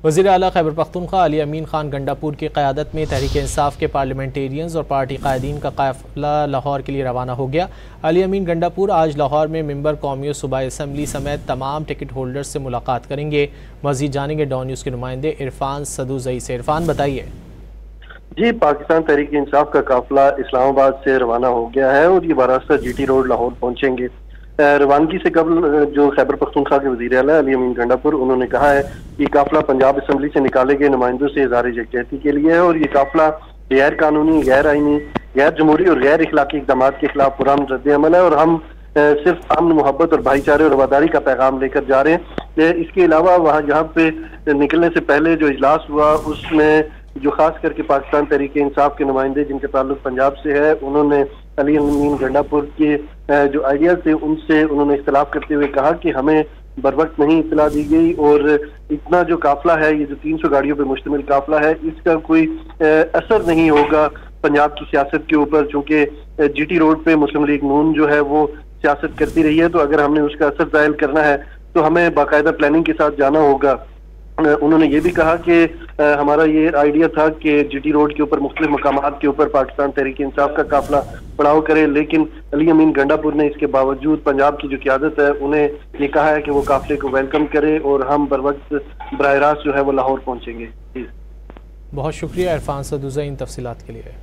वज़ीर आला खैबर पख्तूनख्वा अली अमीन खान गंडापुर की क़यादत में तहरीक इंसाफ के पार्लियामेंटेरियंस और पार्टी कायदीन का काफ़िला लाहौर के लिए रवाना हो गया। अली अमीन गंडापुर आज लाहौर में मेंबर कौमी सूबाई असम्बली समेत तमाम टिकट होल्डर्स से मुलाकात करेंगे। मज़ीद जानेंगे डॉन न्यूज़ के नुमाइंदे इरफान सदूज़ई से। इरफान बताइए। जी, पाकिस्तान तहरीक इंसाफ का काफिला इस्लामाबाद से रवाना हो गया है और ये बरास्ता जीटी रोड लाहौर पहुंचेंगे। रवानगी से कबल जो खैबर पख्तूनख्वा के वज़ीर आला अली अमीन गंडापुर उन्होंने कहा है कि काफिला पंजाब असम्बली से निकाले गए नुमाइंदों से इज़हार यकजहती के लिए है और ये काफिला गैर कानूनी, गैर आईनी, गैर जमहूरी और गैर इखलाकी इक़दाम के खिलाफ पुरअमन रद्द-ए-अमल है और हम सिर्फ अमन, मोहब्बत और भाईचारे और वफादारी का पैगाम लेकर जा रहे हैं। इसके अलावा वहाँ यहाँ पे निकलने से पहले जो इजलास हुआ उसमें जो खास करके पाकिस्तान तहरीक इंसाफ के नुमाइंदे जिनके ताल्लुक पंजाब से है, उन्होंने अली अमीन गंडापुर के जो आइडियाज थे उनसे उन्होंने इख्तलाफ करते हुए कहा कि हमें बर वक्त नहीं इतला दी गई और इतना जो काफिला है, ये जो 300 गाड़ियों पर मुश्तमिल काफिला है, इसका कोई असर नहीं होगा पंजाब की सियासत के ऊपर, चूंकि जीटी रोड पे मुस्लिम लीग नून जो है वो सियासत करती रही है। तो अगर हमने उसका असर ज़ाहिर करना है तो हमें बाकायदा प्लानिंग के साथ जाना होगा। उन्होंने ये भी कहा कि हमारा ये आइडिया था कि जीटी रोड के ऊपर मुख्तलिफ मकामात के ऊपर पाकिस्तान तहरीक इंसाफ का काफिला पड़ाव करे, लेकिन अली अमीन गंडापुर ने इसके बावजूद पंजाब की जो क़यादत है उन्हें ये कहा है कि वो काफिले को वेलकम करे और हम बर वक्त बराह रास्त जो है वो लाहौर पहुँचेंगे। बहुत शुक्रिया इरफान सदूज़ई इन तफसीलात के लिए।